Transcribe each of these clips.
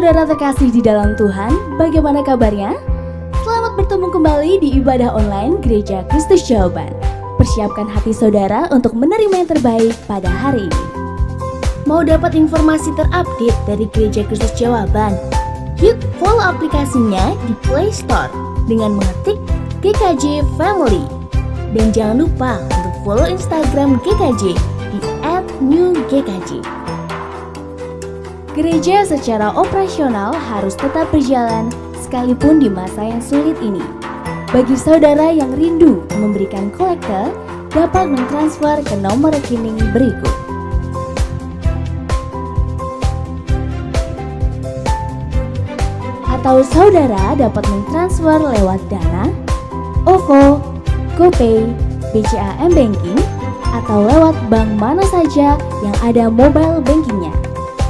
saudara terkasih di dalam Tuhan, bagaimana kabarnya? Selamat bertemu kembali di ibadah online Gereja Kristus Jawaban. Persiapkan hati saudara untuk menerima yang terbaik pada hari ini. Mau dapat informasi terupdate dari Gereja Kristus Jawaban? Yuk follow aplikasinya di Play Store dengan mengetik GKJ Family. Dan jangan lupa untuk follow Instagram GKJ di @newgkj. Gereja secara operasional harus tetap berjalan sekalipun di masa yang sulit ini. Bagi saudara yang rindu memberikan kolekte, dapat mentransfer ke nomor rekening berikut. Atau saudara dapat mentransfer lewat Dana, OVO, GoPay, BCA M-Banking, atau lewat bank mana saja yang ada mobile bankingnya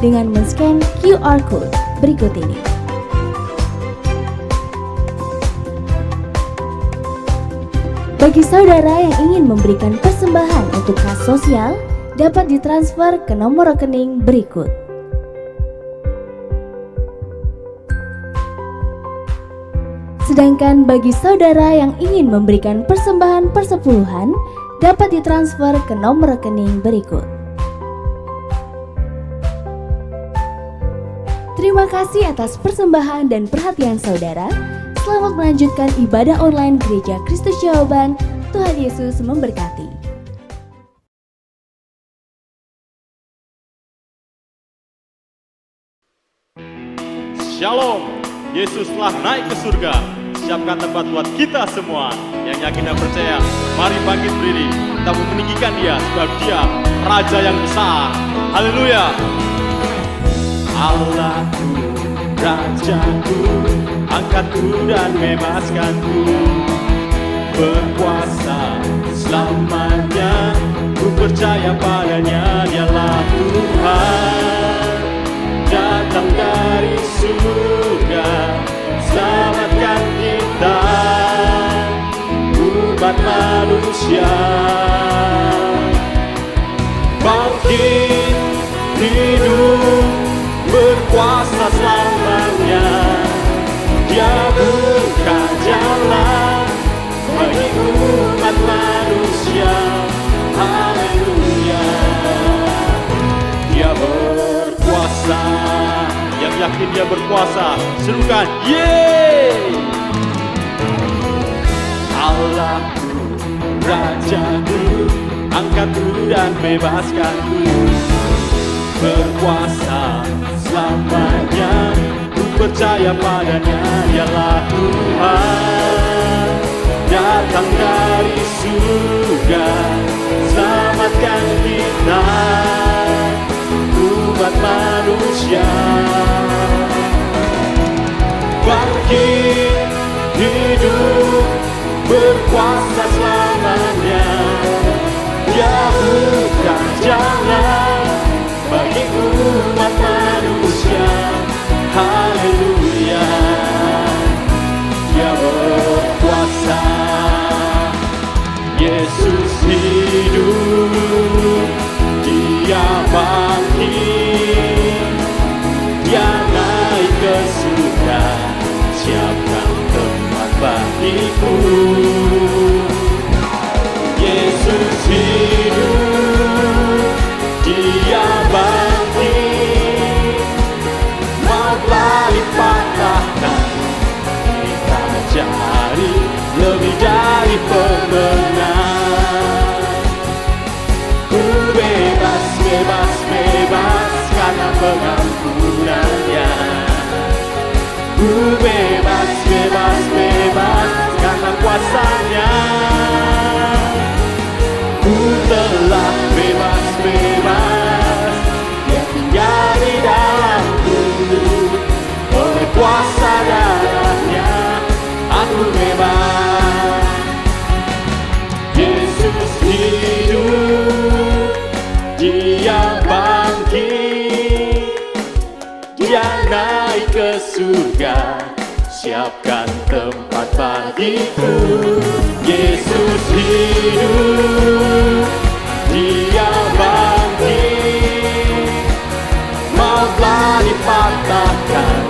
dengan men-scan QR Code berikut ini. Bagi saudara yang ingin memberikan persembahan untuk kas sosial, dapat ditransfer ke nomor rekening berikut. Sedangkan bagi saudara yang ingin memberikan persembahan persepuluhan, dapat ditransfer ke nomor rekening berikut. Terima kasih atas persembahan dan perhatian saudara. Selamat melanjutkan ibadah online Gereja Kristus Jawaban. Tuhan Yesus memberkati. Shalom, Yesus telah naik ke surga. Siapkan tempat buat kita semua yang yakin dan percaya. Mari bangkit berdiri, kita meninggikan Dia sebab Dia Raja yang besar. Haleluya. Allahku, Rajaku, angkatku dan bebaskanku, berkuasa selamanya, ku percaya padanya, Dialah Tuhan, datang dari surga, selamatkan kita, umat manusia, bangkit, hidup, berkuasa selamanya. Dia buka jalan bagi umat manusia. Haleluya. Dia berkuasa. Yang yakin Dia berkuasa, serukan yeay. Allahku, Rajaku, angkatku dan bebaskanku, berkuasa selamanya, ku percaya padanya, Dialah Tuhan, datang dari surga, selamatkan kita, umat manusia. Bangkit, hidup, berkuasa selamanya, Dia buka jalan bagi umat manusia. Haleluya. Dia berkuasa. Yesus hidup, Dia bangkit, Dia naik ke surga, siapkan tempat bagiku. Yesus hidup, Dia bangkit, mautlah dipatahkan, kita jadi lebih dari pemenang. Ku bebas, bebas, bebas karena pengampunannya. Ku bebas, bebas, bebas karena kuasanya. Ku telah bebas, bebas, Dia tinggal di dalamku, oleh kuasa darahnya aku bebas. Yesus hidup, Dia bangkit, Dia naik ke surga, siapkan tempat bagiku. Yesus hidup, Dia bangkit, mautlah dipatahkan,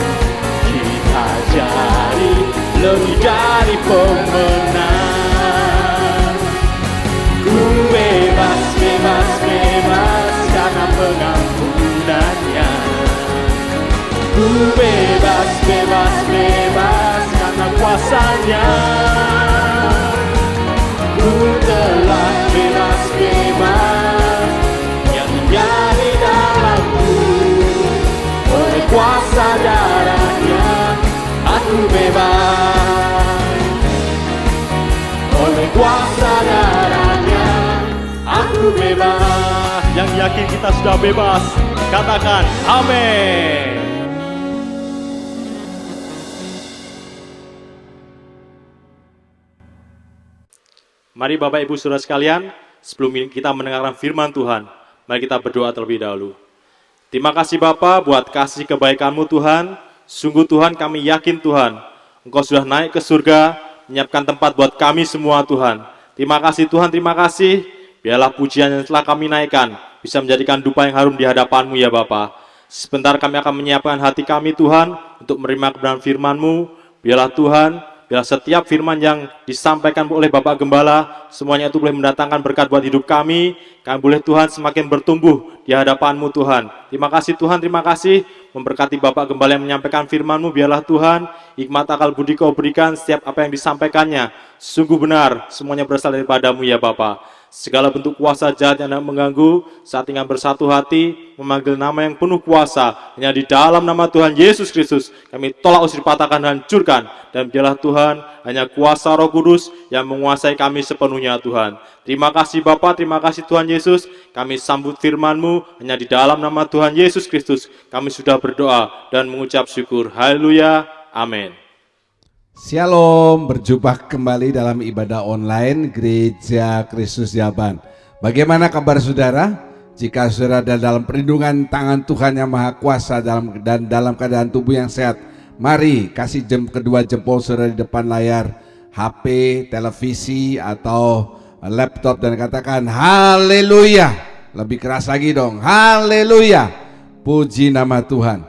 bebas. Yang yakin kita sudah bebas, katakan amin. Mari Bapak Ibu Saudara sekalian, sebelum kita mendengarkan firman Tuhan, mari kita berdoa terlebih dahulu. Terima kasih Bapa buat kasih kebaikan-Mu Tuhan. Sungguh Tuhan, kami yakin Tuhan, Engkau sudah naik ke surga, menyiapkan tempat buat kami semua Tuhan. Terima kasih Tuhan, terima kasih. Biarlah pujian yang telah kami naikkan bisa menjadikan dupa yang harum di hadapan-Mu ya Bapa. Sebentar kami akan menyiapkan hati kami Tuhan untuk menerima kebenaran firman-Mu. Biarlah Tuhan, biarlah setiap firman yang disampaikan oleh Bapak Gembala, semuanya itu boleh mendatangkan berkat buat hidup kami. Kami boleh Tuhan semakin bertumbuh di hadapan-Mu Tuhan. Terima kasih Tuhan, terima kasih. Memberkati Bapak Gembala yang menyampaikan firman-Mu. Biarlah Tuhan, hikmat akal budi Kau berikan setiap apa yang disampaikannya. Sungguh benar, semuanya berasal daripada-Mu ya Bapak. Segala bentuk kuasa jahat yang hendak mengganggu, saat tinggal bersatu hati, memanggil nama yang penuh kuasa, hanya di dalam nama Tuhan Yesus Kristus, kami tolak usir, patahkan, hancurkan. Dan biarlah Tuhan, hanya kuasa Roh Kudus yang menguasai kami sepenuhnya Tuhan. Terima kasih Bapa, terima kasih Tuhan Yesus, kami sambut firman-Mu, hanya di dalam nama Tuhan Yesus Kristus, kami sudah berdoa dan mengucap syukur. Haleluya, amin. Shalom, berjumpa kembali dalam ibadah online Gereja Kristus Jaban. Bagaimana kabar saudara? Jika saudara ada dalam perlindungan tangan Tuhan yang Maha Kuasa dan dalam keadaan tubuh yang sehat, mari kasih kedua jempol saudara di depan layar HP, televisi atau laptop dan katakan haleluya. Lebih keras lagi dong, haleluya. Puji nama Tuhan.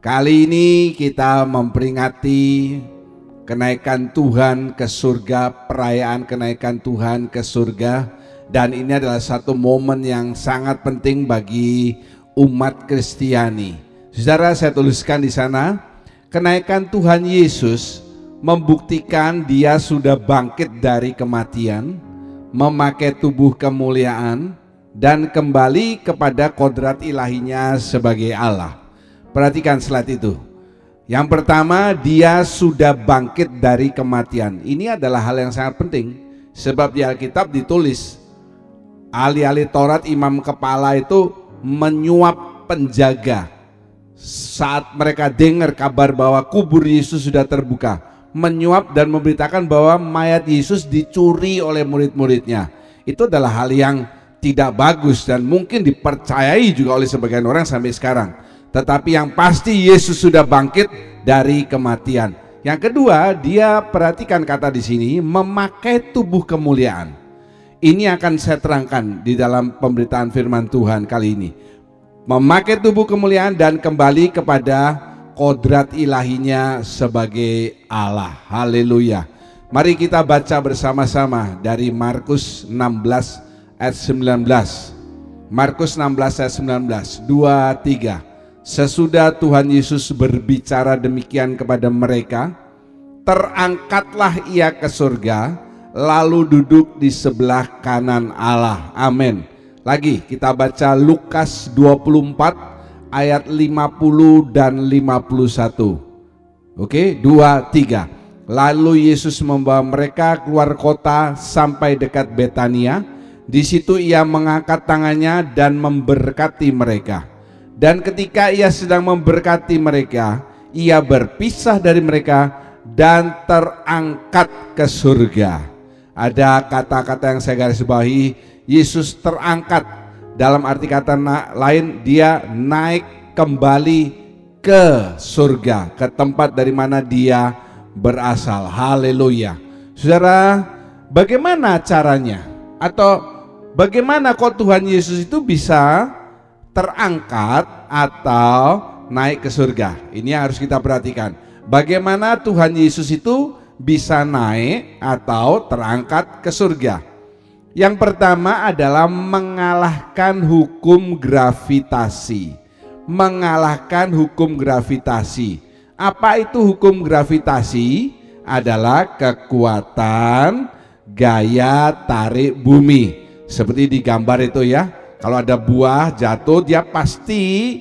Kali ini kita memperingati kenaikan Tuhan ke surga, perayaan kenaikan Tuhan ke surga, dan ini adalah satu momen yang sangat penting bagi umat Kristiani. Saudara, saya tuliskan di sana, kenaikan Tuhan Yesus membuktikan Dia sudah bangkit dari kematian, memakai tubuh kemuliaan, dan kembali kepada kodrat ilahinya sebagai Allah. Perhatikan slide itu. Yang pertama, Dia sudah bangkit dari kematian. Ini adalah hal yang sangat penting, sebab di Alkitab ditulis ahli-ahli Taurat, imam kepala itu menyuap penjaga saat mereka dengar kabar bahwa kubur Yesus sudah terbuka, menyuap dan memberitakan bahwa mayat Yesus dicuri oleh murid-muridnya. Itu adalah hal yang tidak bagus dan mungkin dipercayai juga oleh sebagian orang sampai sekarang. Tetapi yang pasti Yesus sudah bangkit dari kematian. Yang kedua, Dia, perhatikan kata di sini, memakai tubuh kemuliaan. Ini akan saya terangkan di dalam pemberitaan firman Tuhan kali ini. Memakai tubuh kemuliaan dan kembali kepada kodrat ilahinya sebagai Allah. Haleluya. Mari kita baca bersama-sama dari Markus 16 ayat 19. Markus 16 ayat 19. 2, 3. Sesudah Tuhan Yesus berbicara demikian kepada mereka, terangkatlah Ia ke surga, lalu duduk di sebelah kanan Allah. Amin. Lagi kita baca Lukas 24 ayat 50 dan 51. Oke, 2, 3. Lalu Yesus membawa mereka keluar kota sampai dekat Betania. Di situ Ia mengangkat tangannya dan memberkati mereka. Dan ketika Ia sedang memberkati mereka, Ia berpisah dari mereka dan terangkat ke surga. Ada kata-kata yang saya garis bawahi, Yesus terangkat. Dalam arti kata lain, Dia naik kembali ke surga, ke tempat dari mana Dia berasal. Haleluya. Saudara, bagaimana caranya? Atau bagaimana kok Tuhan Yesus itu bisa terangkat atau naik ke surga? Ini yang harus kita perhatikan. Bagaimana Tuhan Yesus itu bisa naik atau terangkat ke surga? Yang pertama adalah mengalahkan hukum gravitasi. Mengalahkan hukum gravitasi. Apa itu hukum gravitasi? Adalah kekuatan gaya tarik bumi. Seperti di gambar itu ya. Kalau ada buah jatuh, dia pasti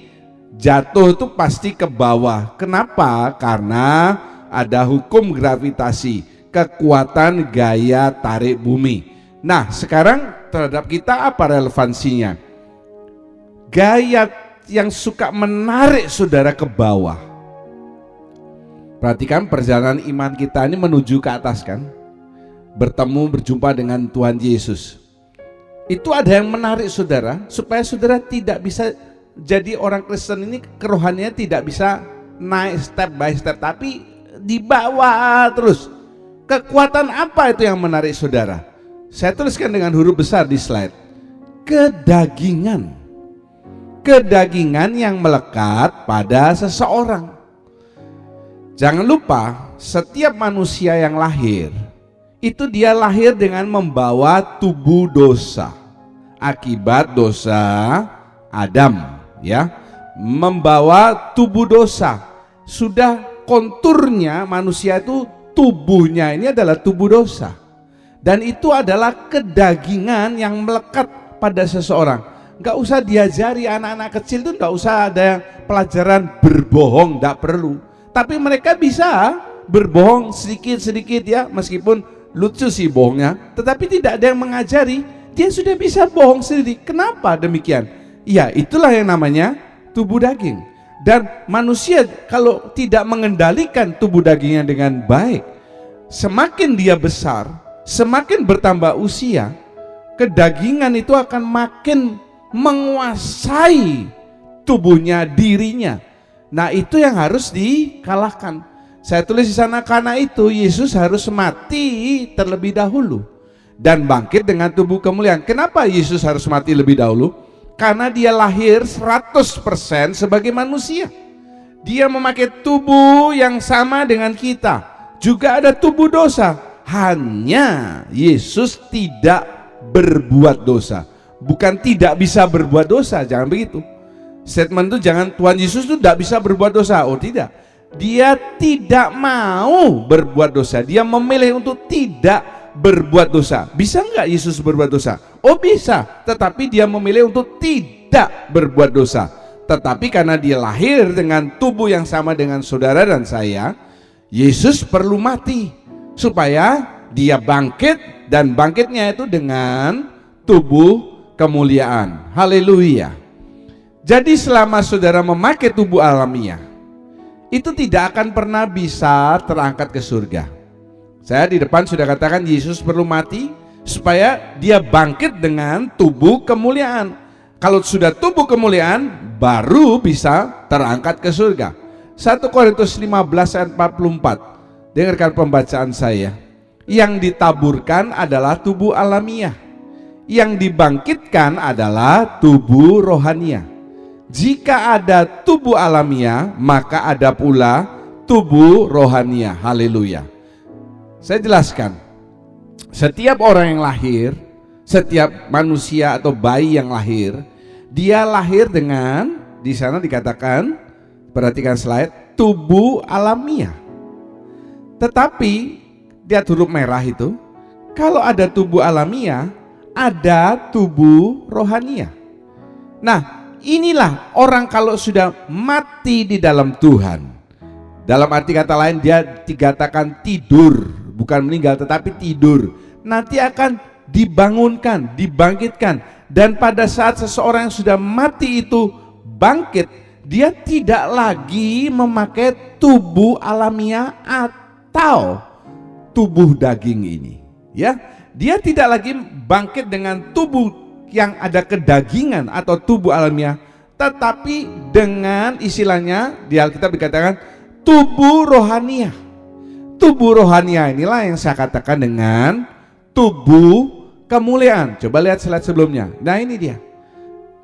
jatuh itu pasti ke bawah. Kenapa? Karena ada hukum gravitasi, kekuatan gaya tarik bumi. Nah, sekarang terhadap kita apa relevansinya? Gaya yang suka menarik saudara ke bawah. Perhatikan perjalanan iman kita ini menuju ke atas kan, berjumpa dengan Tuhan Yesus. Itu ada yang menarik saudara, supaya saudara tidak bisa jadi orang Kristen ini, kerohaniannya tidak bisa naik step by step, tapi di bawah terus. Kekuatan apa itu yang menarik saudara? Saya tuliskan dengan huruf besar di slide. Kedagingan. Kedagingan yang melekat pada seseorang. Jangan lupa, setiap manusia yang lahir itu dia lahir dengan membawa tubuh dosa akibat dosa Adam, ya. Membawa tubuh dosa. Sudah konturnya manusia itu, tubuhnya ini adalah tubuh dosa. Dan itu adalah kedagingan yang melekat pada seseorang. Gak usah diajari anak-anak kecil itu, gak usah ada pelajaran berbohong, gak perlu. Tapi mereka bisa berbohong sedikit-sedikit ya, meskipun lucu sih bohongnya, tetapi tidak ada yang mengajari, dia sudah bisa bohong sendiri. Kenapa demikian? Ya, itulah yang namanya tubuh daging. Dan manusia kalau tidak mengendalikan tubuh dagingnya dengan baik, semakin dia besar, semakin bertambah usia, kedagingan itu akan makin menguasai tubuhnya, dirinya. Nah, itu yang harus dikalahkan. Saya tulis di sana, karena itu Yesus harus mati terlebih dahulu dan bangkit dengan tubuh kemuliaan. Kenapa Yesus harus mati lebih dahulu? Karena dia lahir 100% sebagai manusia. Dia memakai tubuh yang sama dengan kita. Juga ada tubuh dosa. Hanya Yesus tidak berbuat dosa. Bukan tidak bisa berbuat dosa, jangan begitu. Statement itu jangan Tuhan Yesus itu tidak bisa berbuat dosa. Oh tidak, dia tidak mau berbuat dosa. Dia memilih untuk tidak berbuat dosa. Bisa nggak Yesus berbuat dosa? Oh bisa, tetapi dia memilih untuk tidak berbuat dosa. Tetapi karena dia lahir dengan tubuh yang sama dengan saudara dan saya, Yesus perlu mati supaya dia bangkit, dan bangkitnya itu dengan tubuh kemuliaan. Haleluya. Jadi selama saudara memakai tubuh alamiah, itu tidak akan pernah bisa terangkat ke surga. Saya di depan sudah katakan Yesus perlu mati supaya dia bangkit dengan tubuh kemuliaan. Kalau sudah tubuh kemuliaan, baru bisa terangkat ke surga. 1 Korintus 15 ayat 44. Dengarkan pembacaan saya. Yang ditaburkan adalah tubuh alamiah, yang dibangkitkan adalah tubuh rohania. Jika ada tubuh alamiah, maka ada pula tubuh rohania. Haleluya. Saya jelaskan. Setiap orang yang lahir, setiap manusia atau bayi yang lahir, dia lahir dengan, di sana dikatakan, perhatikan slide, tubuh alamiah. Tetapi lihat huruf merah itu, kalau ada tubuh alamiah, ada tubuh rohania. Nah, inilah orang kalau sudah mati di dalam Tuhan. Dalam arti kata lain, dia dikatakan tidur, bukan meninggal tetapi tidur. Nanti akan dibangunkan, dibangkitkan. Dan pada saat seseorang yang sudah mati itu bangkit, dia tidak lagi memakai tubuh alamiah atau tubuh daging ini, ya. Dia tidak lagi bangkit dengan tubuh yang ada kedagingan atau tubuh alamiah, tetapi dengan istilahnya di Alkitab dikatakan tubuh rohania. Tubuh rohania inilah yang saya katakan dengan tubuh kemuliaan. Coba lihat slide sebelumnya. Nah ini dia.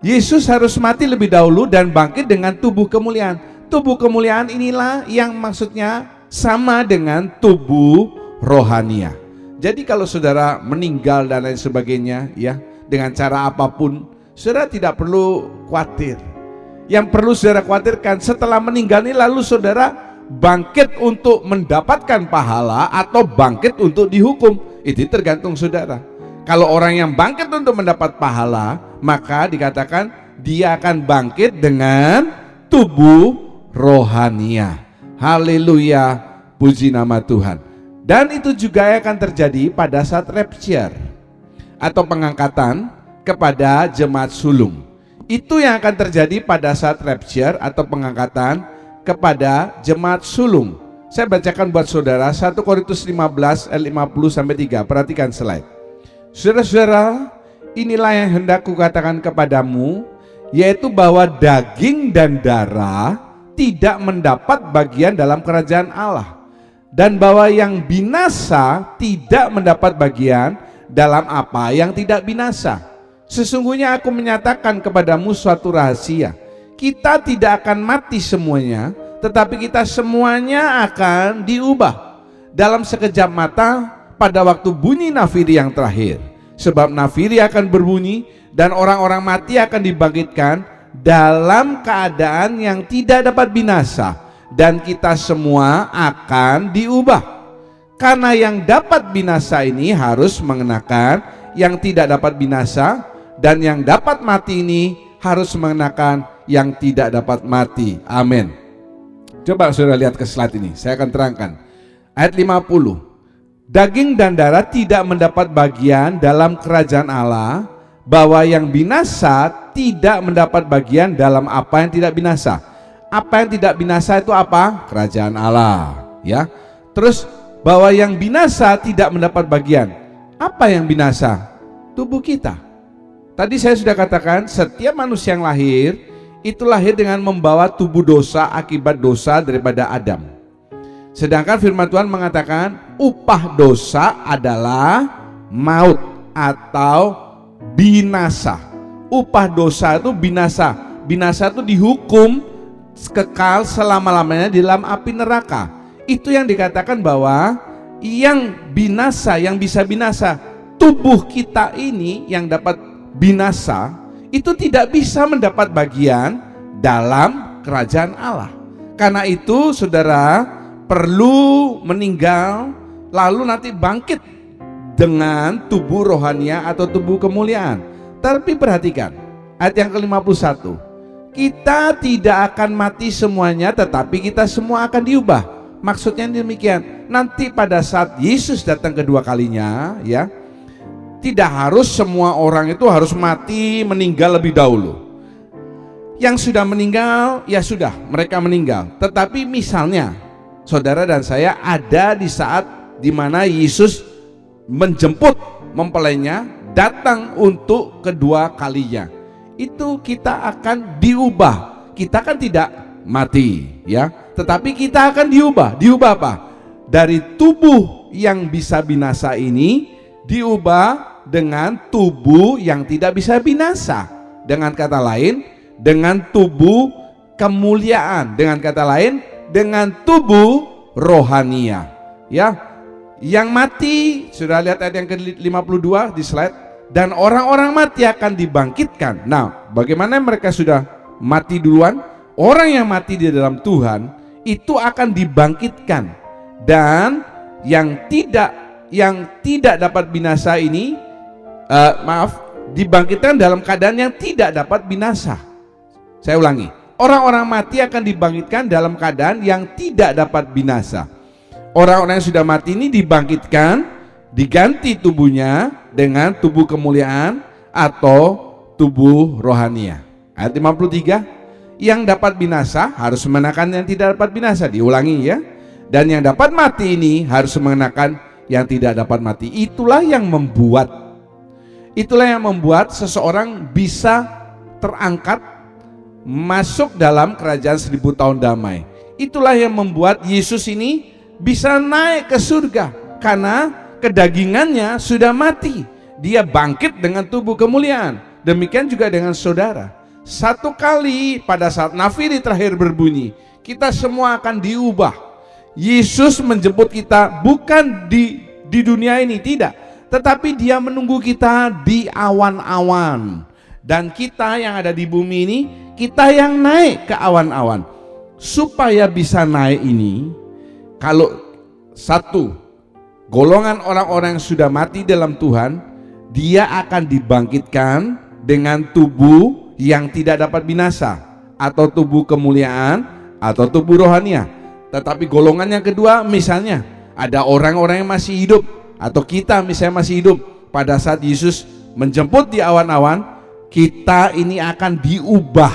Yesus harus mati lebih dahulu dan bangkit dengan tubuh kemuliaan. Tubuh kemuliaan inilah yang maksudnya sama dengan tubuh rohania. Jadi kalau saudara meninggal dan lain sebagainya, ya, dengan cara apapun, saudara tidak perlu khawatir. Yang perlu saudara khawatirkan, setelah meninggal ini lalu saudara bangkit untuk mendapatkan pahala atau bangkit untuk dihukum. Itu tergantung saudara. Kalau orang yang bangkit untuk mendapat pahala, maka dikatakan dia akan bangkit dengan tubuh rohania. Haleluya, puji nama Tuhan. Dan itu juga akan terjadi pada saat rapture. atau pengangkatan kepada jemaat sulung. Itu yang akan terjadi pada saat rapture atau pengangkatan kepada jemaat sulung. Saya bacakan buat saudara 1 Korintus 15 ayat 50-3. Perhatikan slide. Saudara-saudara, inilah yang hendak kukatakan kepadamu, yaitu bahwa daging dan darah tidak mendapat bagian dalam kerajaan Allah, dan bahwa yang binasa tidak mendapat bagian dalam apa yang tidak binasa. Sesungguhnya aku menyatakan kepadamu suatu rahasia. Kita tidak akan mati semuanya, tetapi kita semuanya akan diubah dalam sekejap mata pada waktu bunyi nafiri yang terakhir. Sebab nafiri akan berbunyi dan orang-orang mati akan dibangkitkan dalam keadaan yang tidak dapat binasa, dan kita semua akan diubah. Karena yang dapat binasa ini harus mengenakan yang tidak dapat binasa, dan yang dapat mati ini harus mengenakan yang tidak dapat mati. Amin. Coba saudara lihat ke slide ini, saya akan terangkan. Ayat 50. Daging dan darah tidak mendapat bagian dalam kerajaan Allah, bahwa yang binasa tidak mendapat bagian dalam apa yang tidak binasa. Apa yang tidak binasa itu apa? Kerajaan Allah, ya. Terus bahwa yang binasa tidak mendapat bagian. Apa yang binasa? Tubuh kita. Tadi saya sudah katakan, setiap manusia yang lahir itu lahir dengan membawa tubuh dosa akibat dosa daripada Adam. Sedangkan firman Tuhan mengatakan upah dosa adalah maut atau binasa. Upah dosa itu binasa. Binasa itu dihukum kekal selama-lamanya di dalam api neraka. Itu yang dikatakan bahwa yang binasa, yang bisa binasa, tubuh kita ini yang dapat binasa, itu tidak bisa mendapat bagian dalam kerajaan Allah. Karena itu saudara perlu meninggal lalu nanti bangkit dengan tubuh rohania atau tubuh kemuliaan. Tapi perhatikan ayat yang ke-51. Kita tidak akan mati semuanya, tetapi kita semua akan diubah. Maksudnya demikian, nanti pada saat Yesus datang kedua kalinya, ya, tidak harus semua orang itu harus mati, meninggal lebih dahulu. Yang sudah meninggal, ya sudah, mereka meninggal. Tetapi misalnya saudara dan saya ada di saat dimana Yesus menjemput mempelainya datang untuk kedua kalinya, itu kita akan diubah. Kita kan tidak mati, ya, tetapi kita akan diubah. Diubah apa? Dari tubuh yang bisa binasa ini diubah dengan tubuh yang tidak bisa binasa. Dengan kata lain, dengan tubuh kemuliaan. Dengan kata lain, dengan tubuh rohania, ya. Yang mati, sudah lihat ayat yang ke-52 di slide. Dan orang-orang mati akan dibangkitkan. Nah, bagaimana mereka sudah mati duluan? Orang yang mati di dalam Tuhan itu akan dibangkitkan. Dan yang tidak dapat binasa ini dibangkitkan dalam keadaan yang tidak dapat binasa. Saya ulangi, orang-orang mati akan dibangkitkan dalam keadaan yang tidak dapat binasa. Orang-orang yang sudah mati ini dibangkitkan, diganti tubuhnya dengan tubuh kemuliaan atau tubuh rohania. Ayat 53, yang dapat binasa harus mengenakan yang tidak dapat binasa. Diulangi ya. Dan yang dapat mati ini harus mengenakan yang tidak dapat mati. Itulah yang membuat seseorang bisa terangkat masuk dalam kerajaan 1000 tahun damai. Itulah yang membuat Yesus ini bisa naik ke surga, karena kedagingannya sudah mati. Dia bangkit dengan tubuh kemuliaan. Demikian juga dengan saudara. Satu kali pada saat nafiri terakhir berbunyi, kita semua akan diubah. Yesus menjemput kita bukan di dunia ini, tidak, tetapi dia menunggu kita di awan-awan. Dan kita yang ada di bumi ini, kita yang naik ke awan-awan. Supaya bisa naik ini, kalau satu golongan orang-orang yang sudah mati dalam Tuhan, dia akan dibangkitkan dengan tubuh yang tidak dapat binasa, atau tubuh kemuliaan, atau tubuh rohania. Tetapi golongan yang kedua, misalnya ada orang-orang yang masih hidup, atau kita misalnya masih hidup pada saat Yesus menjemput di awan-awan, kita ini akan diubah.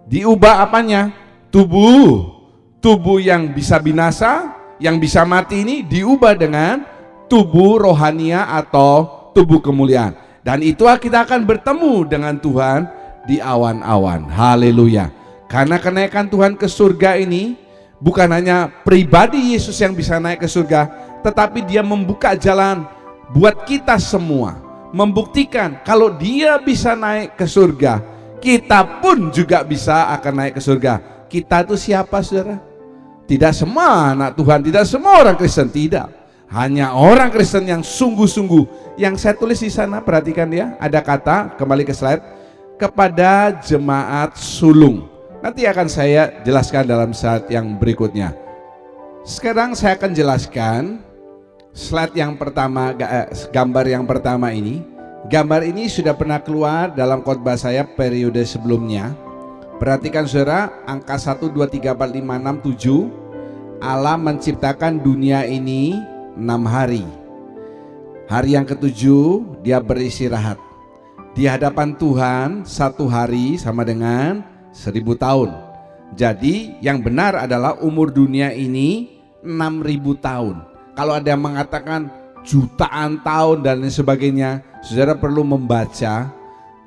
Diubah apanya? Tubuh yang bisa binasa, yang bisa mati ini diubah dengan tubuh rohania atau tubuh kemuliaan. Dan itulah kita akan bertemu dengan Tuhan di awan-awan. Haleluya. Karena kenaikan Tuhan ke surga ini bukan hanya pribadi Yesus yang bisa naik ke surga, tetapi dia membuka jalan buat kita semua, membuktikan kalau dia bisa naik ke surga, kita pun juga bisa akan naik ke surga. Kita itu siapa, saudara? Tidak semua anak Tuhan, tidak semua orang Kristen, tidak. Hanya orang Kristen yang sungguh-sungguh. Yang saya tulis di sana, perhatikan ya, ada kata, kembali ke slide, kepada jemaat sulung. Nanti akan saya jelaskan dalam slide yang berikutnya. Sekarang saya akan jelaskan slide yang pertama, gambar yang pertama ini. Gambar ini sudah pernah keluar dalam khotbah saya periode sebelumnya. Perhatikan saudara, angka 1, 2, 3, 4, 5, 6, 7. Allah menciptakan dunia ini 6 hari. Hari yang ketujuh dia beristirahat. Di hadapan Tuhan 1 hari sama dengan 1000 tahun. Jadi yang benar adalah umur dunia ini 6000 tahun. Kalau ada yang mengatakan jutaan tahun dan lain sebagainya, saudara perlu membaca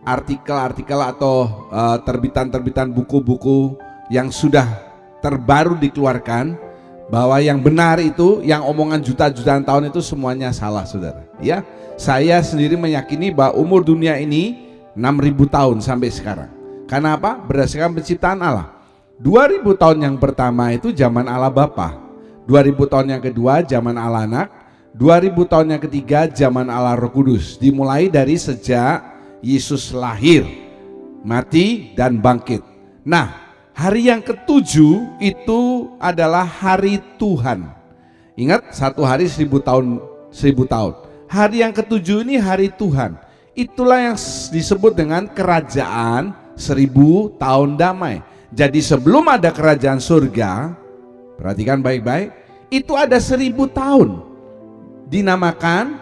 artikel-artikel atau terbitan-terbitan buku-buku yang sudah terbaru dikeluarkan, bahwa yang benar itu, yang omongan juta-jutaan tahun itu semuanya salah, saudara. Ya, saya sendiri meyakini bahwa umur dunia ini 6000 tahun sampai sekarang. Karena apa? Berdasarkan penciptaan Allah. 2000 tahun yang pertama itu zaman Allah Bapa, 2000 tahun yang kedua zaman Allah Anak, 2000 tahun yang ketiga zaman Allah Roh Kudus. Dimulai dari sejak Yesus lahir, mati, dan bangkit. Nah, hari yang ketujuh itu adalah hari Tuhan. Ingat, 1 hari 1000 tahun, 1000 tahun. Hari yang ketujuh ini hari Tuhan. Itulah yang disebut dengan kerajaan 1000 tahun damai. Jadi sebelum ada kerajaan surga, perhatikan baik-baik, itu ada 1000 tahun. Dinamakan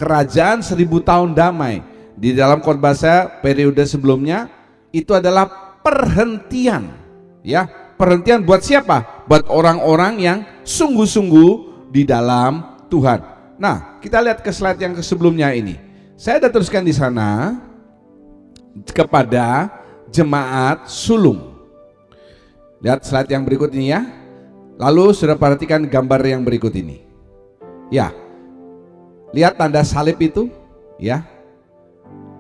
kerajaan 1000 tahun damai. Di dalam khotbah saya periode sebelumnya, itu adalah perhentian. Ya, perhentian buat siapa? Buat orang-orang yang sungguh-sungguh di dalam Tuhan. Nah, kita lihat ke slide yang sebelumnya ini. Saya ada tuliskan di sana kepada jemaat sulung. Lihat slide yang berikut ini ya. Lalu sudah perhatikan gambar yang berikut ini. Ya, lihat tanda salib itu, ya.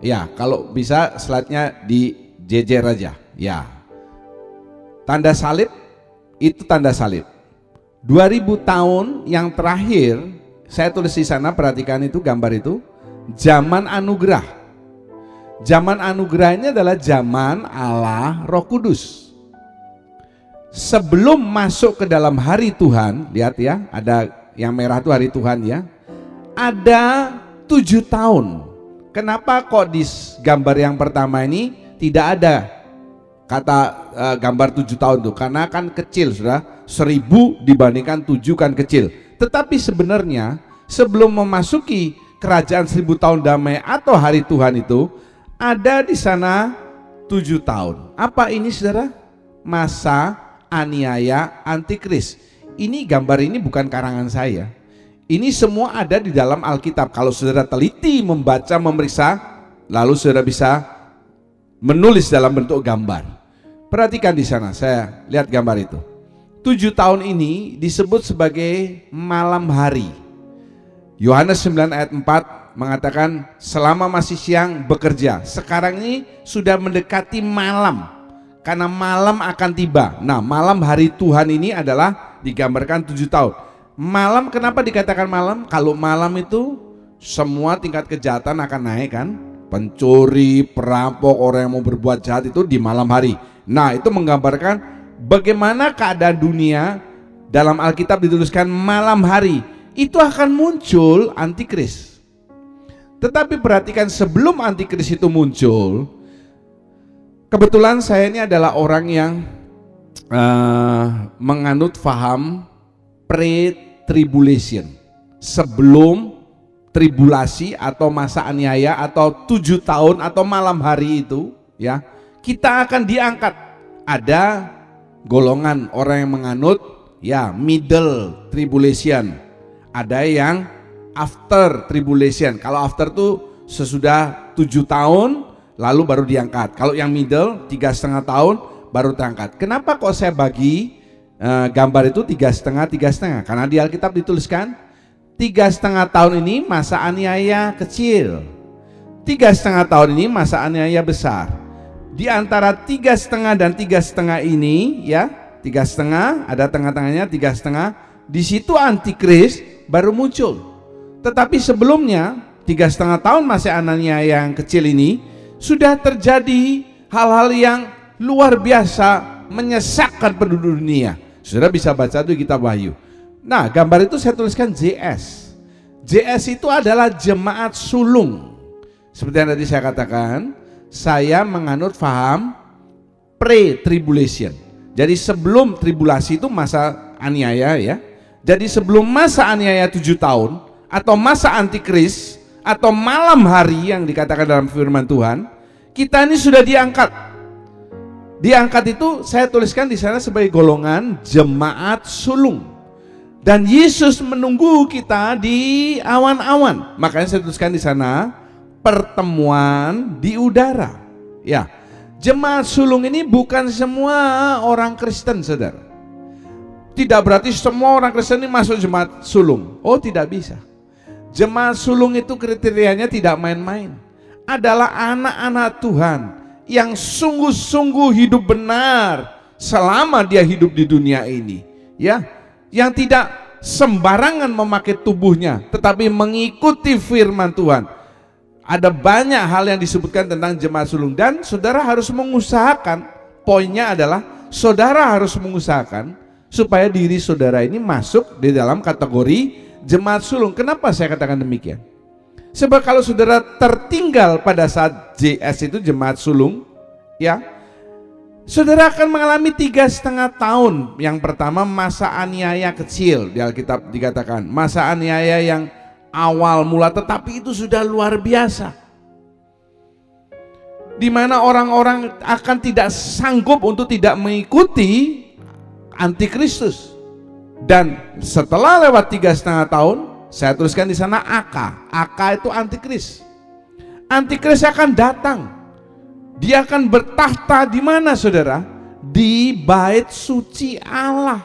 Ya, kalau bisa slide-nya di jejer aja. Ya. Tanda salib itu tanda salib. 2000 tahun yang terakhir, saya tulis di sana, perhatikan itu gambar itu, zaman anugerah. Zaman anugerah ini adalah zaman Allah Roh Kudus. Sebelum masuk ke dalam hari Tuhan, lihat ya, ada yang merah itu hari Tuhan ya. Ada 7 tahun. Kenapa kok di gambar yang pertama ini tidak ada kata gambar 7 tahun tuh? Karena kan kecil, sudah 1000 dibandingkan 7 kan kecil. Tetapi sebenarnya sebelum memasuki kerajaan 1000 tahun damai atau hari Tuhan itu, ada di sana 7 tahun. Apa ini, saudara? Masa aniaya antikris. Ini gambar ini bukan karangan saya. Ini semua ada di dalam Alkitab. Kalau saudara teliti membaca, memeriksa, lalu saudara bisa menulis dalam bentuk gambar. Perhatikan di sana, saya lihat gambar itu. 7 tahun ini disebut sebagai malam hari. Yohanes 9 ayat 4 mengatakan selama masih siang bekerja. Sekarang ini sudah mendekati malam, karena malam akan tiba. Nah, malam hari Tuhan ini adalah digambarkan 7 tahun. Malam, kenapa dikatakan malam? Kalau malam itu semua tingkat kejahatan akan naik kan? Pencuri, perampok, orang yang mau berbuat jahat itu di malam hari. Nah, itu menggambarkan bagaimana keadaan dunia. Dalam Alkitab dituliskan malam hari itu akan muncul antikris. Tetapi perhatikan, sebelum antikris itu muncul, kebetulan saya ini adalah orang yang menganut faham pre-tribulation, sebelum tribulasi atau masa aniaya atau 7 tahun atau malam hari itu, ya, kita akan diangkat. Ada golongan orang yang menganut ya middle tribulation, ada yang after tribulation. Kalau after tuh sesudah 7 tahun lalu baru diangkat. Kalau yang middle 3,5 tahun baru terangkat. Kenapa kok saya bagi gambar itu 3,5 karena di Alkitab dituliskan 3,5 tahun ini masa aniaya kecil, 3,5 tahun ini masa aniaya besar. Di antara 3,5 dan 3,5 ini, ya, 3,5 ada tengah-tengahnya 3,5, di situ antikris baru muncul. Tetapi sebelumnya 3,5 tahun masa aniaya yang kecil ini sudah terjadi hal-hal yang luar biasa menyesakkan penduduk dunia. Saudara bisa baca itu kitab Wahyu. Nah, gambar itu saya tuliskan JS. JS itu adalah jemaat sulung. Seperti yang tadi saya katakan, saya menganut faham pre-tribulation. Jadi sebelum tribulasi itu masa aniaya, ya. Jadi sebelum masa aniaya 7 tahun atau masa antikris atau malam hari yang dikatakan dalam firman Tuhan, kita ini sudah diangkat. Diangkat itu saya tuliskan di sana sebagai golongan jemaat sulung. Dan Yesus menunggu kita di awan-awan. Makanya saya tuliskan di sana pertemuan di udara. Ya, jemaat sulung ini bukan semua orang Kristen, saudara. Tidak berarti semua orang Kristen ini masuk jemaat sulung. Oh, tidak bisa. Jemaat sulung itu kriterianya tidak main-main. Adalah anak-anak Tuhan yang sungguh-sungguh hidup benar selama dia hidup di dunia ini, ya, yang tidak sembarangan memakai tubuhnya tetapi mengikuti firman Tuhan. Ada banyak hal yang disebutkan tentang jemaat sulung dan saudara harus mengusahakan, poinnya adalah saudara harus mengusahakan supaya diri saudara ini masuk di dalam kategori jemaat sulung. Kenapa saya katakan demikian? Sebab kalau saudara tertinggal pada saat JS itu jemaat sulung, ya, saudara akan mengalami 3,5 tahun. Yang pertama masa aniaya kecil, di Alkitab dikatakan masa aniaya yang awal mula, tetapi itu sudah luar biasa, di mana orang-orang akan tidak sanggup untuk tidak mengikuti antikristus. Dan setelah lewat 3,5 tahun, saya tuliskan di sana AK itu antikris. Antikris akan datang. Dia akan bertahta di mana, saudara? Di bait suci Allah.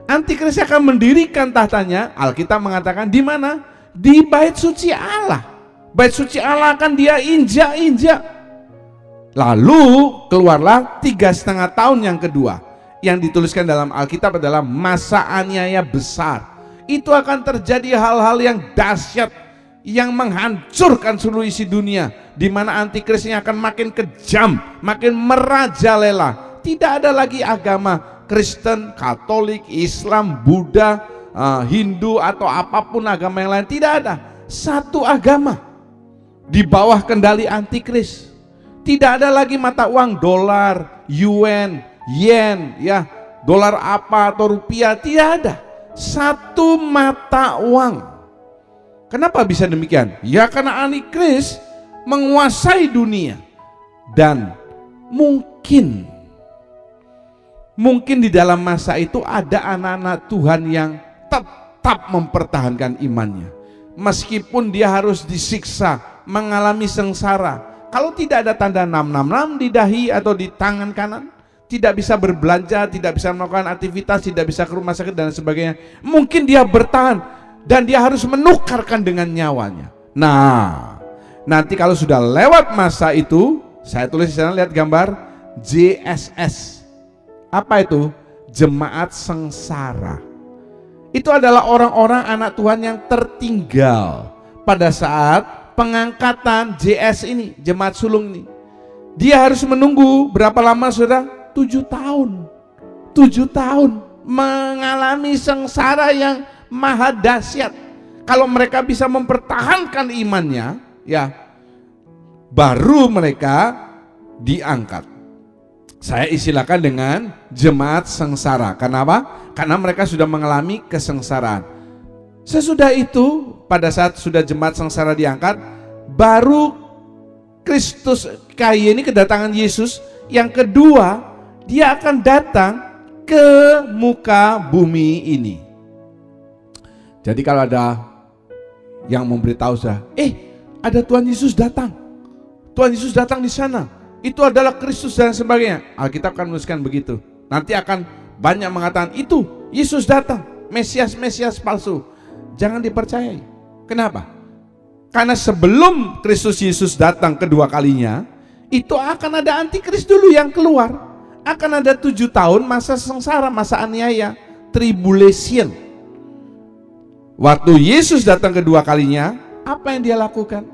Antikris akan mendirikan tahtanya. Alkitab mengatakan di mana? Di bait suci Allah. Bait suci Allah akan dia injak-injak. Lalu keluarlah 3,5 tahun yang kedua. Yang dituliskan dalam Alkitab adalah masa aniaya besar. Itu akan terjadi hal-hal yang dahsyat yang menghancurkan seluruh isi dunia, di mana antikrisnya akan makin kejam, makin merajalela. Tidak ada lagi agama Kristen, Katolik, Islam, Buddha, Hindu atau apapun agama yang lain. Tidak ada. Satu agama di bawah kendali antikris. Tidak ada lagi mata uang dolar, yuan, yen, ya, dolar apa atau rupiah. Tidak ada. Satu mata uang. Kenapa bisa demikian? Ya karena antikris menguasai dunia. Dan mungkin di dalam masa itu ada anak-anak Tuhan yang tetap mempertahankan imannya, meskipun dia harus disiksa, mengalami sengsara. Kalau tidak ada tanda 666 di dahi atau di tangan kanan, tidak bisa berbelanja, tidak bisa melakukan aktivitas, tidak bisa ke rumah sakit dan sebagainya, mungkin dia bertahan dan dia harus menukarkan dengan nyawanya. Nah, nanti kalau sudah lewat masa itu, saya tulis di sana, lihat gambar JSS. Apa itu? Jemaat sengsara. Itu adalah orang-orang anak Tuhan yang tertinggal pada saat pengangkatan JS ini, jemaat sulung ini. Dia harus menunggu berapa lama, saudara? 7 tahun. 7 tahun mengalami sengsara yang maha dahsyat. Kalau mereka bisa mempertahankan imannya, ya, baru mereka diangkat. Saya istilahkan dengan jemaat sengsara. Kenapa? Karena mereka sudah mengalami kesengsaraan. Sesudah itu, pada saat sudah jemaat sengsara diangkat, baru Kristus KY ini kedatangan Yesus. Yang kedua, dia akan datang ke muka bumi ini. Jadi kalau ada yang memberitahu saya, ada Tuhan Yesus datang. Tuhan Yesus datang di sana. Itu adalah Kristus dan sebagainya. Alkitab akan menuliskan begitu. Nanti akan banyak mengatakan itu Yesus datang, Mesias palsu. Jangan dipercayai. Kenapa? Karena sebelum Kristus Yesus datang kedua kalinya, itu akan ada antikris dulu yang keluar. Akan ada 7 tahun masa sengsara, masa aniaya, tribulation. Waktu Yesus datang kedua kalinya, apa yang dia lakukan?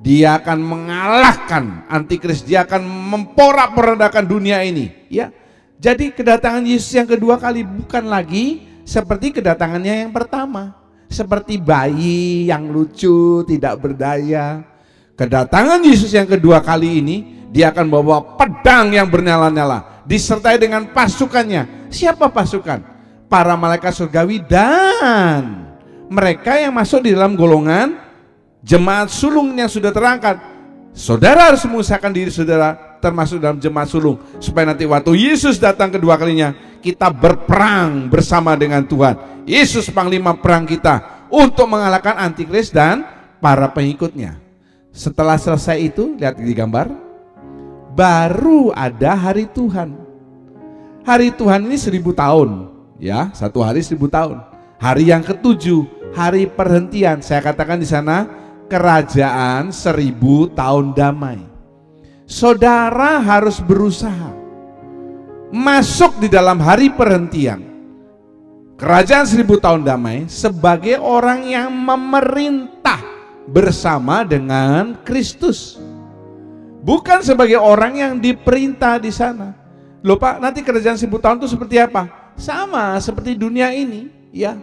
Dia akan mengalahkan antikris, dia akan memporak-porandakan dunia ini, ya. Jadi kedatangan Yesus yang kedua kali bukan lagi seperti kedatangannya yang pertama, seperti bayi yang lucu, tidak berdaya. Kedatangan Yesus yang kedua kali ini, dia akan bawa pedang yang bernyala-nyala, disertai dengan pasukannya. Siapa pasukan? Para malaikat surgawi dan mereka yang masuk di dalam golongan jemaat sulung yang sudah terangkat. Saudara harus mengusahakan diri saudara termasuk dalam jemaat sulung, supaya nanti waktu Yesus datang kedua kalinya, kita berperang bersama dengan Tuhan. Yesus panglima perang kita untuk mengalahkan antikris dan para pengikutnya. Setelah selesai itu, lihat di gambar, baru ada hari Tuhan. Hari Tuhan ini 1000 tahun, ya, satu hari 1000 tahun. Hari yang ke-7, hari perhentian. Saya katakan di sana kerajaan 1000 tahun damai. Saudara harus berusaha masuk di dalam hari perhentian kerajaan 1000 tahun damai sebagai orang yang memerintah bersama dengan Kristus, bukan sebagai orang yang diperintah di sana. Loh Pak, nanti kerajaan 1000 tahun itu seperti apa? Sama seperti dunia ini, ya.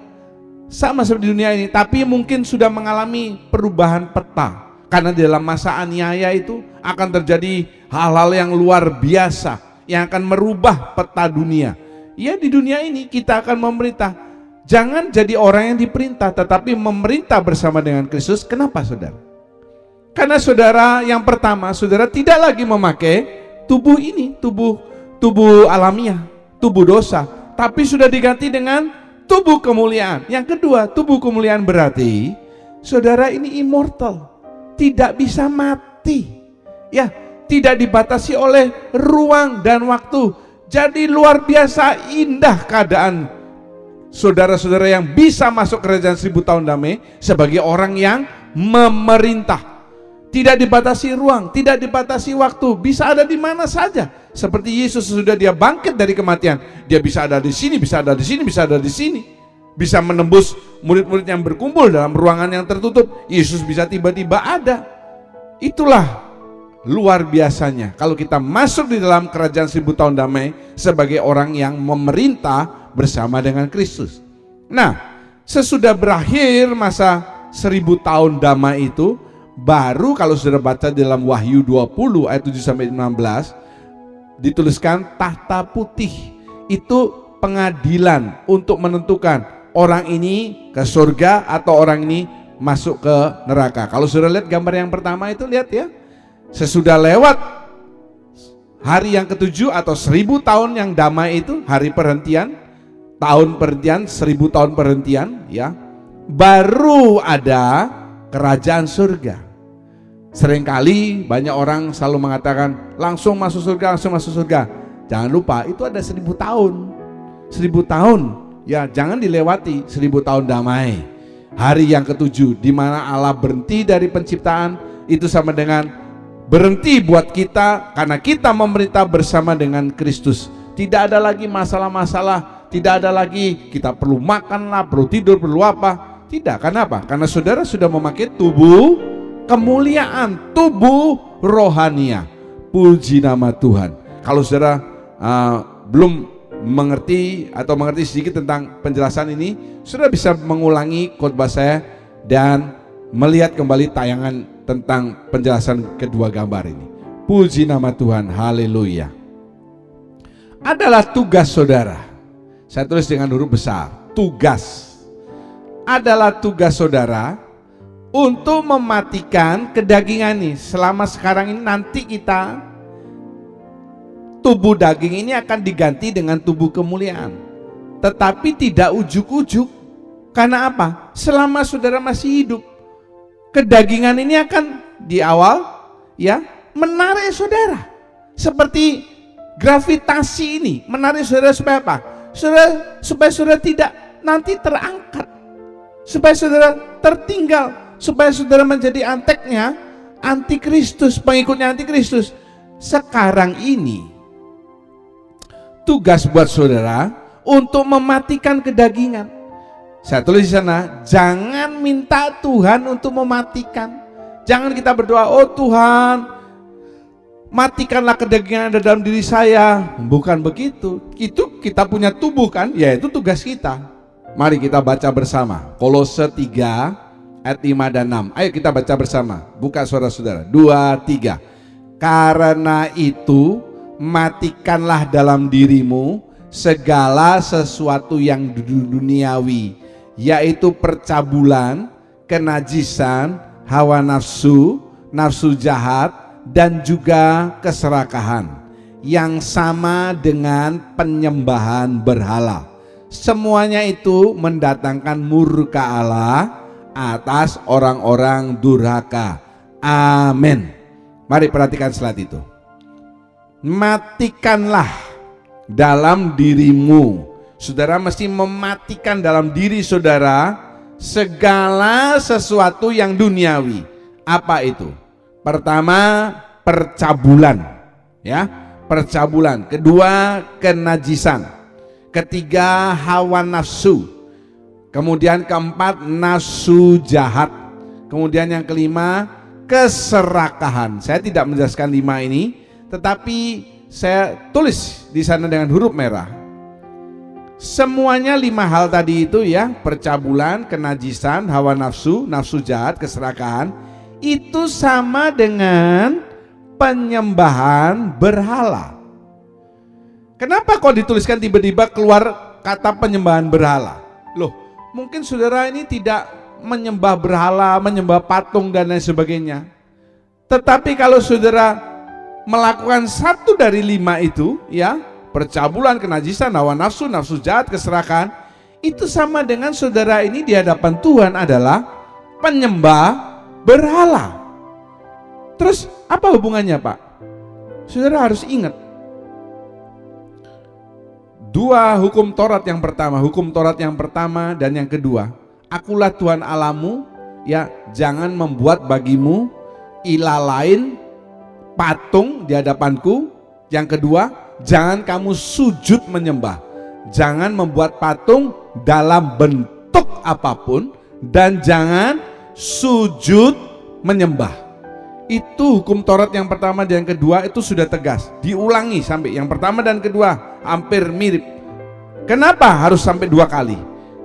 Sama seperti dunia ini, tapi mungkin sudah mengalami perubahan peta. Karena di dalam masa aniaya itu akan terjadi hal-hal yang luar biasa yang akan merubah peta dunia. Ya, di dunia ini kita akan memerintah. Jangan jadi orang yang diperintah, tetapi memerintah bersama dengan Kristus. Kenapa saudara? Karena saudara yang pertama, saudara tidak lagi memakai tubuh ini, tubuh alamiah, tubuh dosa, tapi sudah diganti dengan tubuh kemuliaan. Yang kedua, tubuh kemuliaan berarti saudara ini immortal, tidak bisa mati, ya, tidak dibatasi oleh ruang dan waktu. Jadi luar biasa indah keadaan saudara-saudara yang bisa masuk kerajaan 1000 tahun damai sebagai orang yang memerintah. Tidak dibatasi ruang, tidak dibatasi waktu, bisa ada di mana saja. Seperti Yesus sudah dia bangkit dari kematian, dia bisa ada di sini, bisa ada di sini, bisa ada di sini. Bisa menembus murid-murid yang berkumpul dalam ruangan yang tertutup. Yesus bisa tiba-tiba ada. Itulah luar biasanya kalau kita masuk di dalam kerajaan 1000 tahun damai sebagai orang yang memerintah bersama dengan Kristus. Nah, sesudah berakhir masa 1000 tahun damai itu, baru kalau sudah baca di dalam Wahyu 20 ayat 7-16 dituliskan tahta putih. Itu pengadilan untuk menentukan orang ini ke surga atau orang ini masuk ke neraka. Kalau sudah lihat gambar yang pertama itu, lihat ya, sesudah lewat hari yang ke-7 atau 1000 tahun yang damai itu, hari perhentian, tahun perhentian, 1000 tahun perhentian, ya, baru ada kerajaan surga. Seringkali banyak orang selalu mengatakan langsung masuk surga, langsung masuk surga. Jangan lupa itu ada 1000 tahun. 1000 tahun, ya, jangan dilewati 1000 tahun damai. Hari yang ke-7 di mana Allah berhenti dari penciptaan, itu sama dengan berhenti buat kita karena kita memerintah bersama dengan Kristus. Tidak ada lagi masalah-masalah, tidak ada lagi kita perlu makan lah, perlu tidur, perlu apa. Tidak, kenapa? Karena saudara sudah memakai tubuh kemuliaan, tubuh rohania. Puji nama Tuhan. Kalau saudara belum mengerti atau mengerti sedikit tentang penjelasan ini, saudara bisa mengulangi khotbah saya dan melihat kembali tayangan tentang penjelasan kedua gambar ini. Puji nama Tuhan, haleluya. Adalah tugas saudara. Saya tulis dengan huruf besar, tugas. adalah tugas saudara untuk mematikan kedagingan ini. Selama sekarang ini nanti kita, tubuh daging ini akan diganti dengan tubuh kemuliaan. Tetapi tidak ujuk-ujuk. Karena apa? Selama saudara masih hidup, kedagingan ini akan di awal ya menarik saudara. Seperti gravitasi ini menarik saudara supaya apa? Supaya saudara tidak nanti terangkat, supaya saudara tertinggal, supaya saudara menjadi anteknya antikristus, pengikutnya antikristus. Sekarang ini tugas buat saudara untuk mematikan kedagingan. Saya tulis di sana, jangan minta Tuhan untuk mematikan. Jangan kita berdoa, oh Tuhan, matikanlah kedagingan ada dalam diri saya. Bukan begitu. Itu kita punya tubuh kan, ya itu tugas kita. Mari kita baca bersama Kolose 3 ayat 5 dan 6. Ayo kita baca bersama. Buka suara saudara. 2, 3. Karena itu matikanlah dalam dirimu segala sesuatu yang duniawi, yaitu percabulan, kenajisan, hawa nafsu, nafsu jahat, dan juga keserakahan yang sama dengan penyembahan berhala. Semuanya itu mendatangkan murka Allah atas orang-orang durhaka. Amin. Mari perhatikan slide itu. Matikanlah dalam dirimu. Saudara mesti mematikan dalam diri saudara segala sesuatu yang duniawi. Apa itu? Pertama, percabulan, ya, percabulan. Kedua, kenajisan. Ketiga, hawa nafsu. Kemudian keempat, nafsu jahat. Kemudian yang kelima, keserakahan. Saya tidak menjelaskan 5 ini, tetapi saya tulis di sana dengan huruf merah. Semuanya 5 hal tadi itu ya, percabulan, kenajisan, hawa nafsu, nafsu jahat, keserakahan, itu sama dengan penyembahan berhala. Kenapa kok dituliskan tiba-tiba keluar kata penyembahan berhala? Loh, mungkin saudara ini tidak menyembah berhala, menyembah patung dan lain sebagainya. Tetapi kalau saudara melakukan 1 dari 5 itu ya, percabulan, kenajisan, hawa nafsu, nafsu jahat, keserakahan, itu sama dengan saudara ini di hadapan Tuhan adalah penyembah berhala. Terus apa hubungannya Pak? Saudara harus ingat 2 hukum Taurat yang pertama, hukum Taurat yang pertama dan yang kedua, akulah Tuhan Allahmu, ya, jangan membuat bagimu ilah lain, patung di hadapanku. Yang kedua, jangan kamu sujud menyembah. Jangan membuat patung dalam bentuk apapun dan jangan sujud menyembah. Itu hukum Taurat yang pertama dan yang kedua itu sudah tegas. Diulangi sampai yang pertama dan kedua hampir mirip. Kenapa harus sampai 2 kali?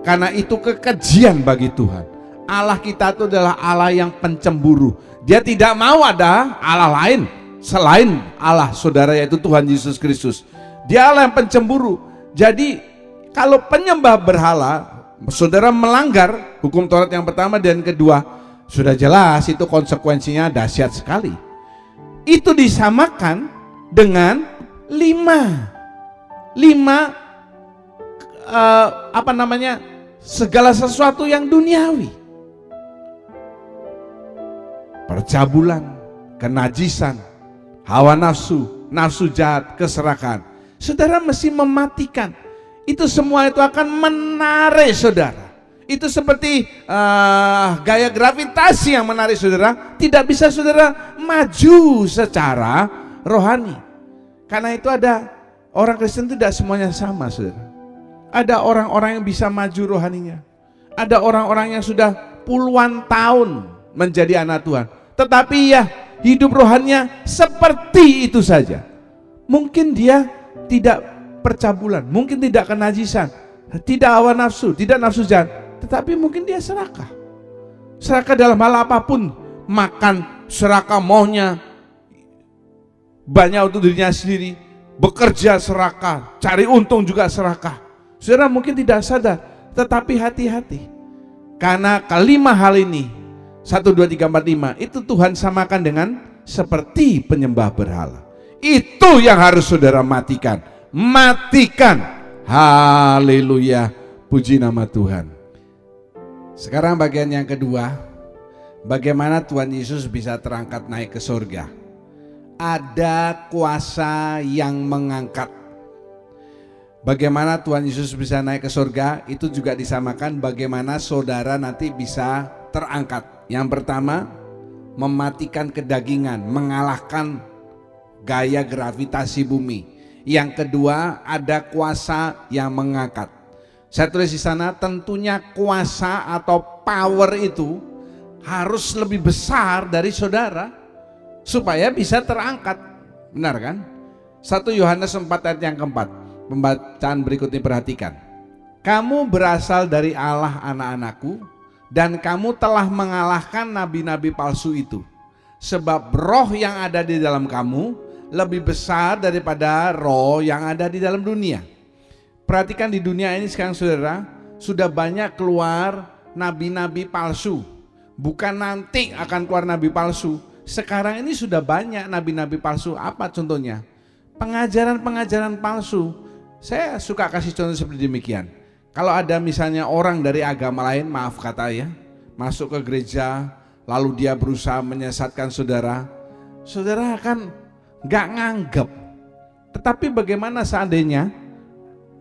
Karena itu kekejian bagi Tuhan. Allah kita itu adalah Allah yang pencemburu. Dia tidak mau ada Allah lain selain Allah saudara, yaitu Tuhan Yesus Kristus. Dia Allah yang pencemburu. Jadi kalau penyembah berhala, saudara melanggar hukum Taurat yang pertama dan kedua, sudah jelas itu konsekuensinya dahsyat sekali. Itu disamakan dengan 5 segala sesuatu yang duniawi. Percabulan, kenajisan, hawa nafsu, nafsu jahat, keserakahan. Saudara mesti mematikan. Itu semua itu akan menarik saudara. Itu seperti gaya gravitasi yang menarik saudara. Tidak bisa saudara maju secara rohani. Karena itu ada orang Kristen tidak semuanya sama saudara. Ada orang-orang yang bisa maju rohaninya. Ada orang-orang yang sudah puluhan tahun menjadi anak Tuhan. Tetapi ya hidup rohaninya seperti itu saja. Mungkin dia tidak percabulan, mungkin tidak kenajisan, tidak hawa nafsu, tidak nafsu jahat, tetapi mungkin dia serakah. Serakah dalam hal apapun, makan serakah maunya banyak untuk dirinya sendiri, bekerja serakah, cari untung juga serakah. Saudara mungkin tidak sadar, tetapi hati-hati. Karena kelima hal ini, 1, 2, 3, 4, 5, itu Tuhan samakan dengan seperti penyembah berhala. Itu yang harus saudara matikan. Matikan. Haleluya. Puji nama Tuhan. Sekarang bagian yang kedua, bagaimana Tuhan Yesus bisa terangkat naik ke surga. Ada kuasa yang mengangkat. Bagaimana Tuhan Yesus bisa naik ke surga, itu juga disamakan bagaimana saudara nanti bisa terangkat. Yang pertama, mematikan kedagingan, mengalahkan gaya gravitasi bumi. Yang kedua, ada kuasa yang mengangkat. Saya tulis di sana, tentunya kuasa atau power itu harus lebih besar dari saudara supaya bisa terangkat. Benar kan? 1 Yohanes 4 ayat yang keempat. Pembacaan berikut ini perhatikan. Kamu berasal dari Allah anak-anakku, dan kamu telah mengalahkan nabi-nabi palsu itu. Sebab roh yang ada di dalam kamu lebih besar daripada roh yang ada di dalam dunia. Perhatikan di dunia ini sekarang saudara, sudah banyak keluar nabi-nabi palsu. Bukan nanti akan keluar nabi palsu. Sekarang ini sudah banyak nabi-nabi palsu. Apa contohnya? Pengajaran-pengajaran palsu. Saya suka kasih contoh seperti demikian. Kalau ada misalnya orang dari agama lain, maaf kata ya, masuk ke gereja, lalu dia berusaha menyesatkan saudara, saudara akan gak nganggep. Tetapi bagaimana seandainya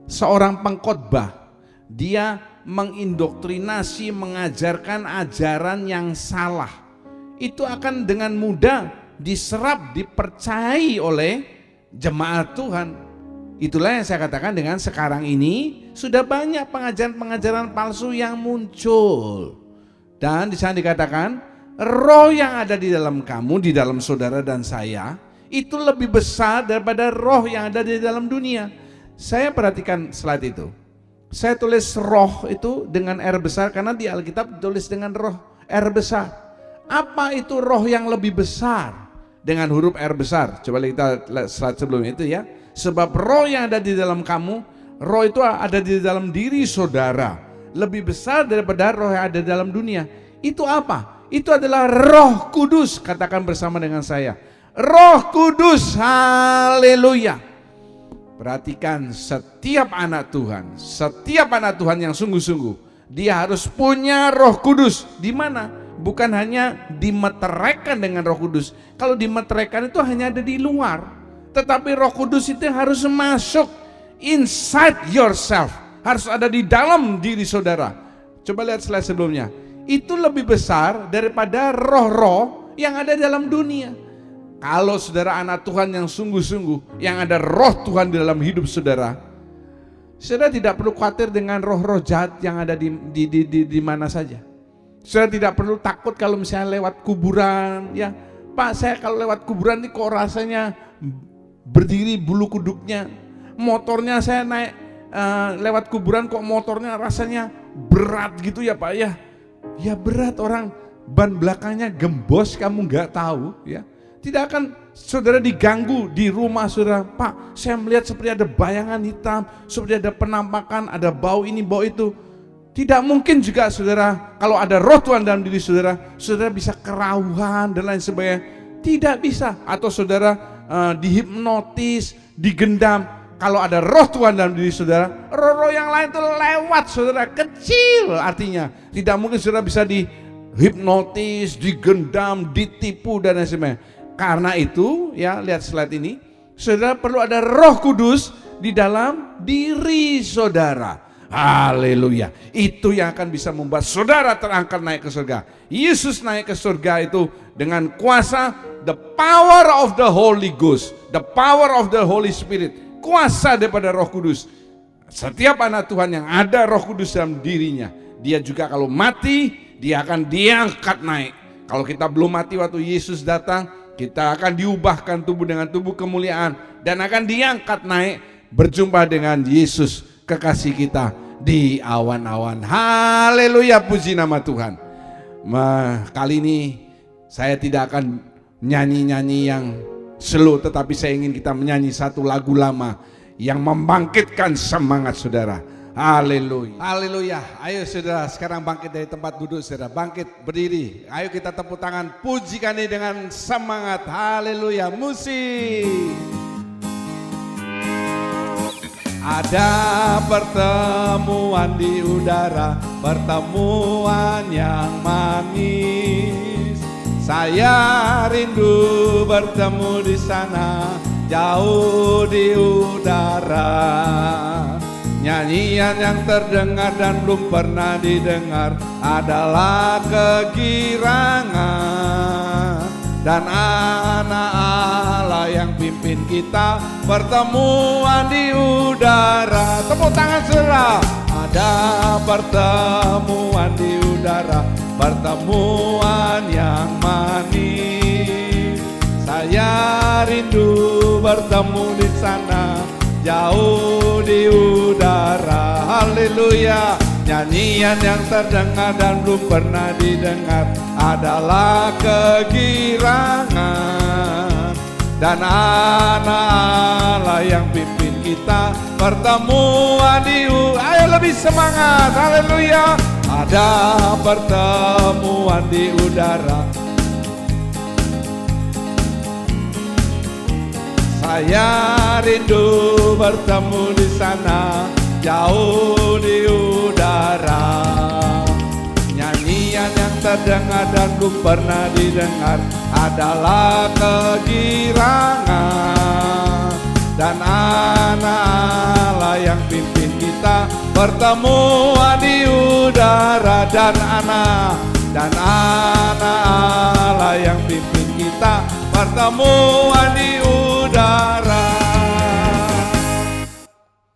seorang pengkhotbah, dia mengindoktrinasi, mengajarkan ajaran yang salah, itu akan dengan mudah diserap, dipercayai oleh jemaat Tuhan. Itulah yang saya katakan dengan sekarang ini sudah banyak pengajaran-pengajaran palsu yang muncul. Dan di sana dikatakan roh yang ada di dalam kamu, di dalam saudara dan saya, itu lebih besar daripada roh yang ada di dalam dunia. Saya perhatikan slide itu. Saya tulis roh itu dengan R besar karena di Alkitab ditulis dengan roh R besar. Apa itu roh yang lebih besar dengan huruf R besar? Coba kita lihat slide sebelumnya itu ya. Sebab roh yang ada di dalam kamu, roh itu ada di dalam diri saudara, lebih besar daripada roh yang ada di dalam dunia. Itu apa? Itu adalah Roh Kudus. Katakan bersama dengan saya, Roh Kudus. Haleluya. Perhatikan, setiap anak Tuhan yang sungguh-sungguh, dia harus punya Roh Kudus. Di mana? Bukan hanya dimeteraikan dengan Roh Kudus. Kalau dimeteraikan itu hanya ada di luar. Tetapi Roh Kudus itu harus masuk inside yourself, harus ada di dalam diri saudara. Coba lihat slide sebelumnya. Itu lebih besar daripada roh-roh yang ada dalam dunia. Kalau saudara anak Tuhan yang sungguh-sungguh, yang ada roh Tuhan di dalam hidup saudara, saudara tidak perlu khawatir dengan roh-roh jahat yang ada di mana saja. Saudara tidak perlu takut kalau misalnya lewat kuburan, ya Pak, saya kalau lewat kuburan ini kok rasanya berdiri bulu kuduknya. Motornya saya naik lewat kuburan kok motornya rasanya berat gitu ya Pak ya. Ya berat, orang ban belakangnya gembos kamu nggak tahu ya. Tidak akan saudara diganggu di rumah saudara. Pak, saya melihat seperti ada bayangan hitam, seperti ada penampakan, ada bau ini bau itu. Tidak mungkin juga saudara kalau ada roh Tuhan dalam diri saudara, saudara bisa kerauhan dan lain sebagainya. Tidak bisa. Atau saudara dihipnotis, digendam. Kalau ada roh Tuhan dalam diri saudara, roh-roh yang lain itu lewat saudara, kecil artinya. Tidak mungkin saudara bisa dihipnotis, digendam, ditipu dan lain sebagainya. Karena itu ya, lihat slide ini, saudara perlu ada Roh Kudus di dalam diri saudara. Haleluya. Itu yang akan bisa membuat saudara terangkat naik ke surga. Yesus naik ke surga itu dengan kuasa, the power of the Holy Ghost, the power of the Holy Spirit, kuasa daripada Roh Kudus. Setiap anak Tuhan yang ada Roh Kudus dalam dirinya, dia juga kalau mati, dia akan diangkat naik. Kalau kita belum mati waktu Yesus datang, kita akan diubahkan tubuh dengan tubuh kemuliaan dan akan diangkat naik berjumpa dengan Yesus kekasih kita di awan-awan. Haleluya, puji nama Tuhan. Kali ini saya tidak akan nyanyi-nyanyi yang slow, tetapi saya ingin kita menyanyi satu lagu lama yang membangkitkan semangat saudara. Haleluya. Haleluya. Ayo saudara, sekarang bangkit dari tempat duduk saudara. Bangkit, berdiri. Ayo kita tepuk tangan, pujikan ini dengan semangat. Haleluya. Musik. Ada pertemuan di udara, pertemuan yang manis. Saya rindu bertemu di sana, jauh di udara. Nyanyian yang terdengar dan belum pernah didengar adalah kegirangan. Dan anak Allah yang pimpin kita pertemuan di udara. Tepuk tangan saudara. Ada pertemuan di udara, pertemuan yang manis. Saya rindu bertemu di sana, jauh di udara. Haleluya. Nyanyian yang terdengar dan belum pernah didengar adalah kegirangan. Dan anak Allah yang pimpin kita pertemuan di udara. Ayo lebih semangat. Haleluya. Ada pertemuan di udara. Saya rindu bertemu di sana, jauh di udara. Nyanyian yang terdengar dan belum pernah didengar adalah kegirangan. Dan anak Allah yang pimpin kita pertemuan di udara. Dan anak Allah yang pimpin kita pertemuan di udara.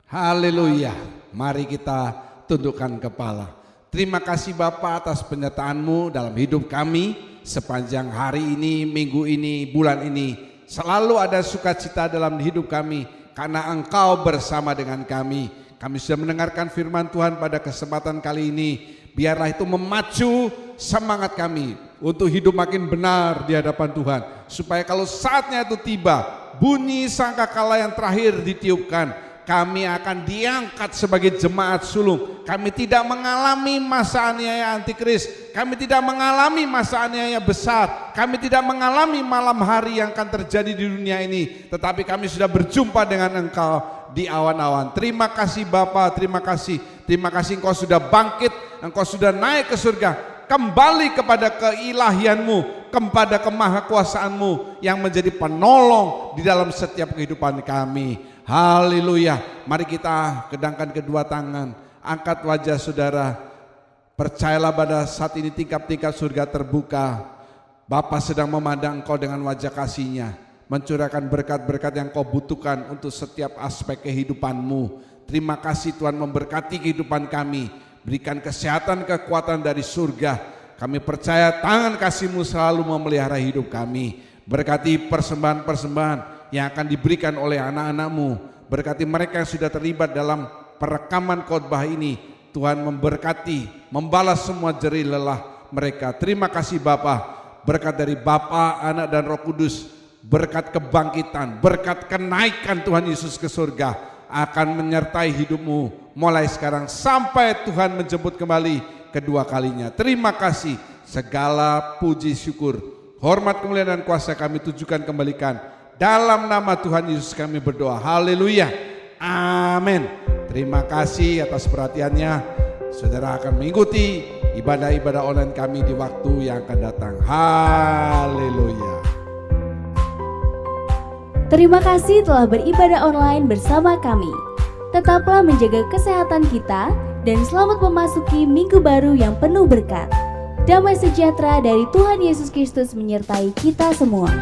Haleluya. Mari kita tundukkan kepala. Terima kasih Bapa atas penyertaan-Mu dalam hidup kami sepanjang hari ini, minggu ini, bulan ini. Selalu ada sukacita dalam hidup kami karena Engkau bersama dengan kami. Kami sudah mendengarkan firman Tuhan pada kesempatan kali ini. Biarlah itu memacu semangat kami untuk hidup makin benar di hadapan Tuhan. Supaya kalau saatnya itu tiba, bunyi sangkakala yang terakhir ditiupkan, kami akan diangkat sebagai jemaat sulung. Kami tidak mengalami masa aniaya antikris. Kami tidak mengalami masa aniaya besar. Kami tidak mengalami malam hari yang akan terjadi di dunia ini. Tetapi kami sudah berjumpa dengan Engkau di awan-awan. Terima kasih Bapa, terima kasih. Terima kasih Engkau sudah bangkit, Engkau sudah naik ke surga. Kembali kepada keilahian-Mu, kepada kemahakuasaan-Mu yang menjadi penolong di dalam setiap kehidupan kami. Haleluya. Mari kita kedangkan kedua tangan, angkat wajah saudara. Percayalah pada saat ini tingkap-tingkap surga terbuka. Bapa sedang memandang engkau dengan wajah kasih-Nya, mencurahkan berkat-berkat yang kau butuhkan untuk setiap aspek kehidupanmu. Terima kasih Tuhan memberkati kehidupan kami. Berikan kesehatan, kekuatan dari surga. Kami percaya tangan kasih-Mu selalu memelihara hidup kami. Berkati persembahan-persembahan yang akan diberikan oleh anak-anak-Mu. Berkati mereka yang sudah terlibat dalam perekaman khotbah ini. Tuhan memberkati, membalas semua jerih lelah mereka. Terima kasih Bapa. Berkat dari Bapa, Anak dan Roh Kudus. Berkat kebangkitan, berkat kenaikan Tuhan Yesus ke surga akan menyertai hidupmu mulai sekarang sampai Tuhan menjemput kembali kedua kalinya. Terima kasih. Segala puji syukur, hormat, kemuliaan dan kuasa kami tujukan kembalikan. Dalam nama Tuhan Yesus kami berdoa. Haleluya. Amin. Terima kasih atas perhatiannya. Saudara akan mengikuti ibadah-ibadah online kami di waktu yang akan datang. Haleluya. Terima kasih telah beribadah online bersama kami. Tetaplah menjaga kesehatan kita dan selamat memasuki minggu baru yang penuh berkat. Damai sejahtera dari Tuhan Yesus Kristus menyertai kita semua.